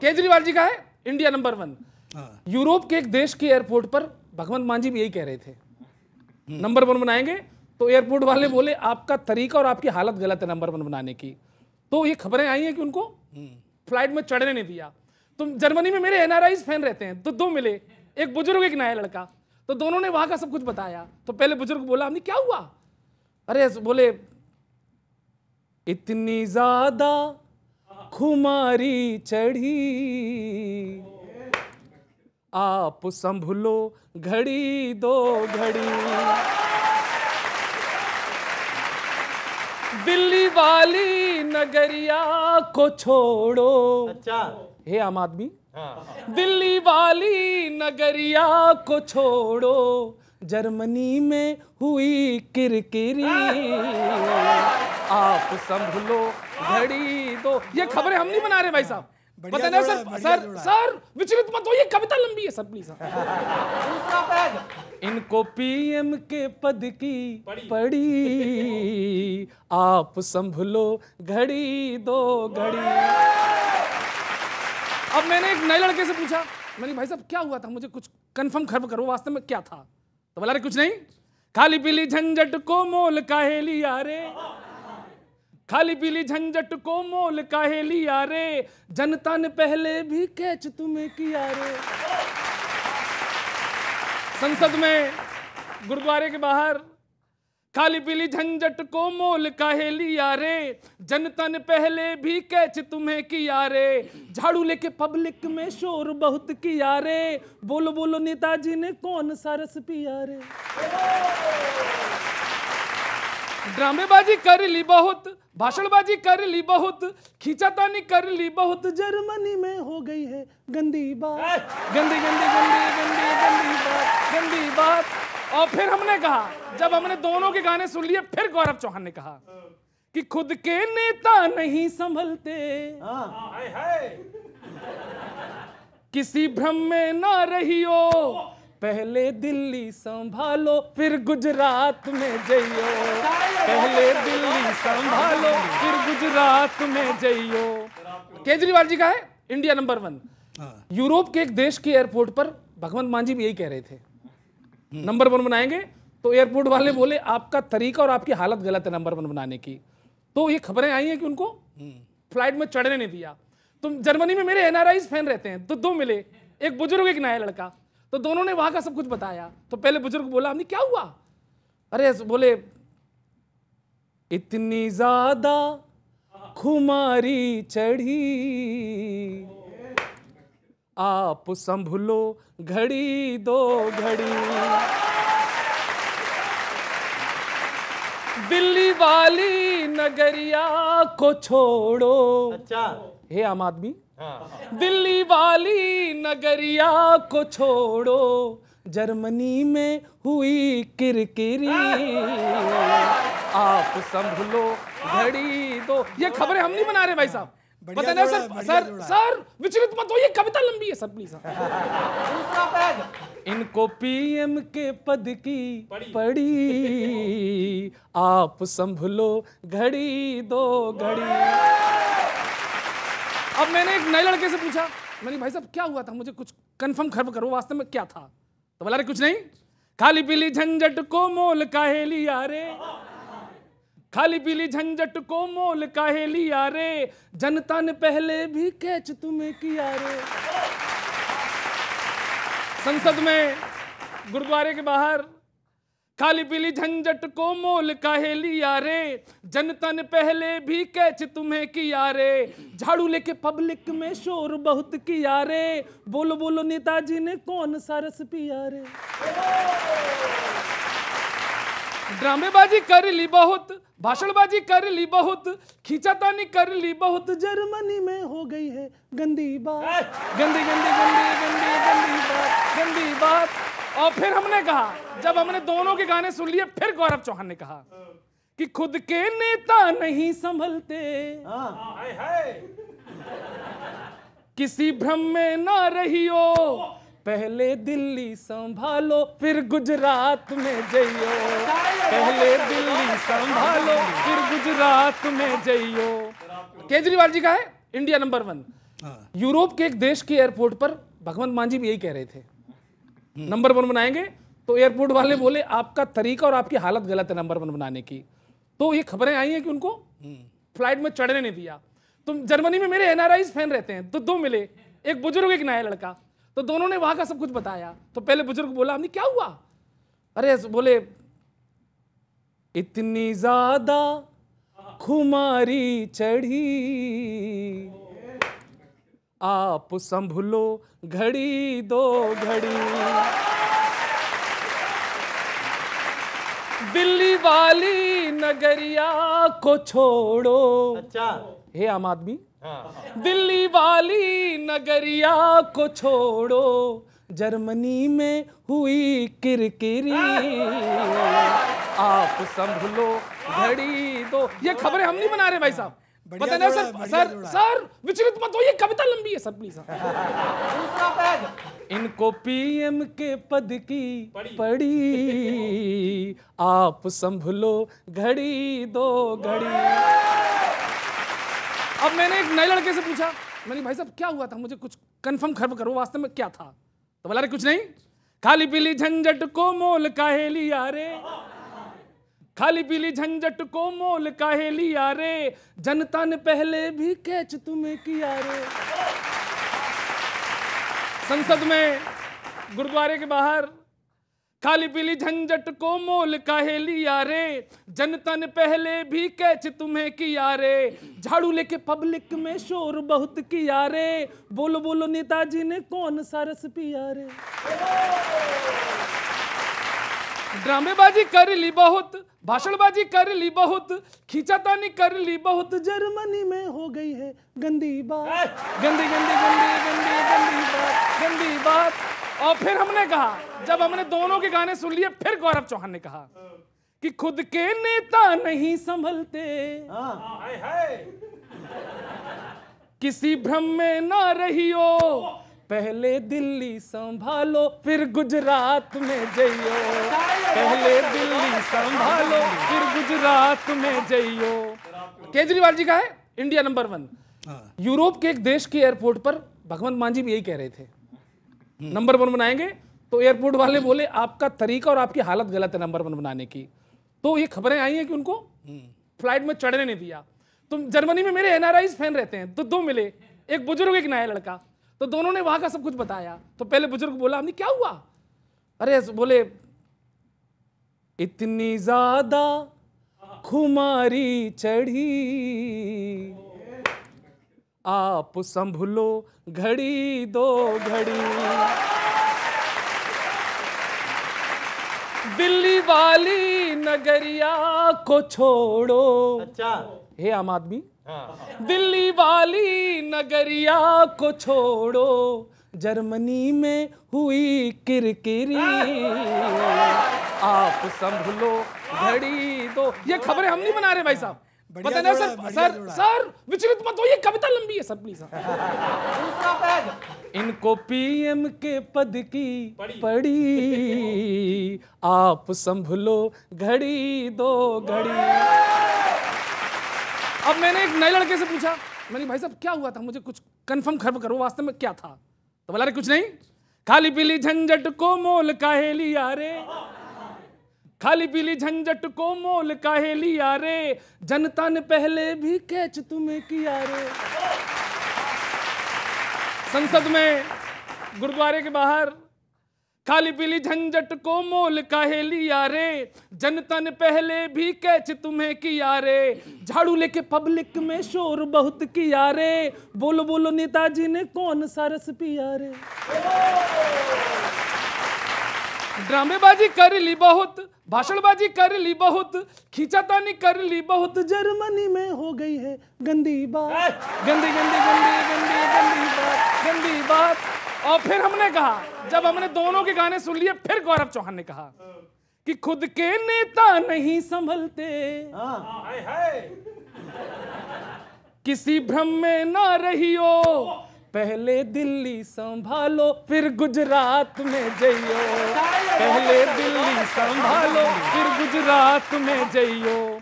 केजरीवाल जी का है India number 1। Europe के एक देश के एयरपोर्ट पर भगवंत मान जी भी यही कह रहे थे, नंबर 1 बनाएंगे। तो एयरपोर्ट वाले बोले आपका तरीका और आपकी हालत गलत है नंबर 1 बनाने की। तो ये खबरें आई हैं कि उनको फ्लाइट में चढ़ने नहीं दिया। तो जर्मनी में मेरे एनआरआईज फैन रहते हैं, तो 2 मिले, एक बुजुर्ग एक नया लड़का। तो दोनों ने वहां का सब कुछ बताया। तो पहले बुजुर्ग बोला हमने क्या हुआ, अरे बोले इतनी ज्यादा खुमारी चढ़ी, आप संभलो घड़ी दो घड़ी, दिल्ली वाली नगरिया को छोड़ो। अच्छा, हे आम आदमी, दिल्ली वाली नगरिया को छोड़ो, जर्मनी में हुई किरकिरी, आप संभलो घड़ी दो। ये खबरें हम नहीं बना रहे भाई साहब, पता नहीं सर विचलित मत हो, ये कविता लंबी है सर प्लीज। दूसरा पैग, इनको पीएम के पद की पड़ी, आप संभलो घड़ी दो घड़ी। अब मैंने एक नए लड़के से पूछा, मैंने भाई साहब क्या हुआ था, मुझे कुछ कंफर्म खबर करो वास्तव में क्या था। तो बोला कुछ नहीं, खाली पीली झंझट को मोल काहे लिया रे, खाली पीली झंझट को मोल काहे लिया रे, जनता ने पहले भी कैच तुम्हें किया रे। संसद में गुरुद्वारे के बाहर, खाली पीली झंझट को मोल काहे लिया रे, जनता ने पहले भी कैच तुम्हें किया रे, झाड़ू लेके पब्लिक में शोर बहुत किया रे, बोलो बोलो नेताजी ने कौन सा रस पिया रे। ड्रामेबाजी कर ली बहुत, भाषणबाजी कर ली बहुत, खींचातानी कर ली बहुत, जर्मनी में हो गई है गंदी बात, गंदी गंदी गंदी गंदी गंदी बात, गंदी बात। और फिर हमने कहा, जब हमने दोनों के गाने सुन लिए, फिर गौरव चौहान ने कहा कि खुद के नेता नहीं संभलते, किसी भ्रम में ना रहियो, पहले दिल्ली संभालो फिर गुजरात में जइयो, पहले दिल्ली संभालो फिर गुजरात में जइयो। केजरीवाल जी का है इंडिया नंबर 1। यूरोप के एक देश के एयरपोर्ट पर भगवंत मान जी भी यही कह रहे थे, नंबर 1 बनाएंगे। तो एयरपोर्ट वाले बोले आपका तरीका और आपकी हालत गलत है नंबर 1 बनाने की। तो ये खबरें आई हैं कि उनको फ्लाइट में चढ़ने नहीं दिया। तो जर्मनी में मेरे एनआरआईज फैन रहते हैं, तो 2 मिले, एक बुजुर्ग एक नया लड़का। तो दोनों ने वहां का सब कुछ बताया। तो पहले बुजुर्ग बोला हमने क्या हुआ, अरे बोले इतनी ज्यादा खुमारी चढ़ी, आप संभलो घड़ी दो घड़ी, दिल्ली वाली नगरिया को छोड़ो। अच्छा, हे आम आदमी, दिल्ली वाली नगरिया को छोड़ो, जर्मनी में हुई किरकिरी, आप संभलो घड़ी दो। ये खबरें हम नहीं बना रहे भाई साहब, पता नहीं सर विचलित मत हो, ये कविता लंबी है सर प्लीज। दूसरा पैग, इनको पीएम के पद की पड़ी, आप संभलो घड़ी दो घड़ी। अब मैंने एक नए लड़के से पूछा, मैंने भाई साहब क्या हुआ था, मुझे कुछ कंफर्म खबर करो वास्तव में क्या था। तो बोला कुछ नहीं, खाली पीली झंझट को मोल काहे लिया रे, खाली पीली झंझट को मोल काहे लिया रे, जनता ने पहले भी कैच तुम्हें किया रे। संसद में गुरुद्वारे के बाहर, खाली पीली झंझट को मोल काहे लिया रे, जनता ने पहले भी कैच तुम्हें किया रे, झाड़ू लेके पब्लिक में शोर बहुत किया रे, बोलो बोलो नेताजी ने कौन सा रस पिया रे। ड्रामेबाजी कर ली बहुत, भाषणबाजी कर ली बहुत, खींचातानी कर ली बहुत, जर्मनी में हो गई है गंदी बात, गंदी गंदी गंदी गंदी गंदी बात, गंदी बात। और फिर हमने कहा, जब हमने दोनों के गाने सुन लिए, फिर गौरव चौहान ने कहा कि खुद के नेता नहीं संभलते, किसी भ्रम में ना रहियो, पहले दिल्ली संभालो फिर गुजरात में जइयो, पहले दिल्ली संभालो फिर गुजरात में जइयो। केजरीवाल जी का है इंडिया नंबर 1। यूरोप के एक देश के एयरपोर्ट पर भगवंत मान जी भी यही कह रहे थे, नंबर 1 बनाएंगे। तो एयरपोर्ट वाले बोले आपका तरीका और आपकी हालत गलत है नंबर 1 बनाने की। तो ये खबरें आई हैं कि उनको फ्लाइट में चढ़ने नहीं दिया। तो जर्मनी में मेरे एनआरआईज फैन रहते हैं, तो 2 मिले, एक बुजुर्ग एक नया लड़का। तो दोनों ने वहां का सब कुछ बताया। तो पहले बुजुर्ग बोला हमने क्या हुआ, अरे बोले इतनी ज्यादा खुमारी चढ़ी, आप संभलो घड़ी 2 घड़ी, दिल्ली वाली नगरिया को छोड़ो। अच्छा, हे आम आदमी, दिल्ली वाली नगरिया को छोड़ो, जर्मनी में हुई किरकिरी, आप संभलो घड़ी 2। ये खबरें हम नहीं बना रहे भाई साहब, पता नहीं सर विचलित मत हो, ये कविता लंबी है सर प्लीज। दूसरा पैग। इनको पीएम के पद की पड़ी, आप संभलो घड़ी 2 घड़ी। अब मैंने एक नए लड़के से पूछा, मैंने भाई साहब क्या हुआ था, मुझे कुछ कंफर्म खबर करो वास्तव में क्या था। तो बोला रे कुछ नहीं, खाली पीली झंझट को मोल काहे लिया रे, खाली पीली झंझट को मोल काहे लिया रे, जनता ने पहले भी कैच तुम्हें किया रे। संसद में गुरुद्वारे के बाहर, खाली पीली झंझट को मोल काहे लिया रे, जनता ने पहले भी कैच तुम्हें किया रे, झाड़ू लेके पब्लिक में शोर बहुत किया रे, बोलो बोलो नेताजी ने कौन सा रस पिया रे। ड्रामेबाजी कर ली बहुत, भाषणबाजी कर ली बहुत, खींचातानी कर ली बहुत, जर्मनी में हो गई है गंदी बात, गंदी गंदी गंदी गंदी गंदी बात, गंदी बात। और फिर हमने कहा, जब हमने दोनों के गाने सुन लिए, फिर गौरव चौहान ने कहा कि खुद के नेता नहीं संभलते, किसी भ्रम में ना रहियो, पहले दिल्ली संभालो फिर गुजरात में जइयो, पहले दिल्ली संभालो फिर गुजरात में जइयो। केजरीवाल जी का है इंडिया नंबर 1। यूरोप के एक देश के एयरपोर्ट पर भगवंत मान जी भी यही कह रहे थे, नंबर 1 बनाएंगे। तो एयरपोर्ट वाले बोले आपका तरीका और आपकी हालत गलत है नंबर 1 बनाने की। तो ये खबरें आई हैं कि उनको फ्लाइट में चढ़ने नहीं दिया। तो जर्मनी में मेरे एनआरआईज फैन रहते हैं, तो 2 मिले, एक बुजुर्ग एक नया लड़का। तो दोनों ने वहां का सब कुछ बताया। तो पहले बुजुर्ग बोला हमने क्या हुआ, अरे बोले इतनी ज्यादा खुमारी चढ़ी, आप संभलो घड़ी 2 घड़ी, दिल्ली वाली नगरिया को छोड़ो। अच्छा, हे आम आदमी, दिल्ली वाली नगरिया को छोड़ो, जर्मनी में हुई किरकिरी, आप संभलो घड़ी 2। ये खबरें हम नहीं बना रहे भाई साहब, पता नहीं सर विचलित मत हो, ये कविता लंबी है सर प्लीज। दूसरा पैग। इनको पीएम के पद की पड़ी, आप संभलो घड़ी 2 घड़ी। अब मैंने एक नए लड़के से पूछा, मैंने भाई साहब क्या हुआ था, मुझे कुछ कंफर्म खबर करो वास्तव में क्या था। तो बोला रे कुछ नहीं, खाली पीली झंझट को मोल काहे लिया रे, खाली पीली झंझट को मोल काहे लिया रे, जनता ने पहले भी कैच तुम्हें किया रे। संसद में गुरुद्वारे के बाहर, खाली पीली झंझट को मोल काहे लिया रे, जनता ने पहले भी कैच तुम्हें किया रे, झाड़ू लेके पब्लिक में शोर बहुत किया रे, बोलो बोलो नेताजी ने कौन सा रस पिया रे। ड्रामेबाजी कर ली बहुत, भाषणबाजी कर ली बहुत, खींचातानी कर ली बहुत, जर्मनी में हो गई है गंदी बात, गंदी गंदी गंदी गंदी गंदी बात, गंदी बात। और फिर हमने कहा, जब हमने दोनों के गाने सुन लिए, फिर गौरव चौहान ने कहा कि खुद के नेता नहीं संभलते, किसी भ्रम में ना रहियो, पहले दिल्ली संभालो फिर गुजरात में जइयो, पहले दिल्ली संभालो फिर गुजरात में जइयो।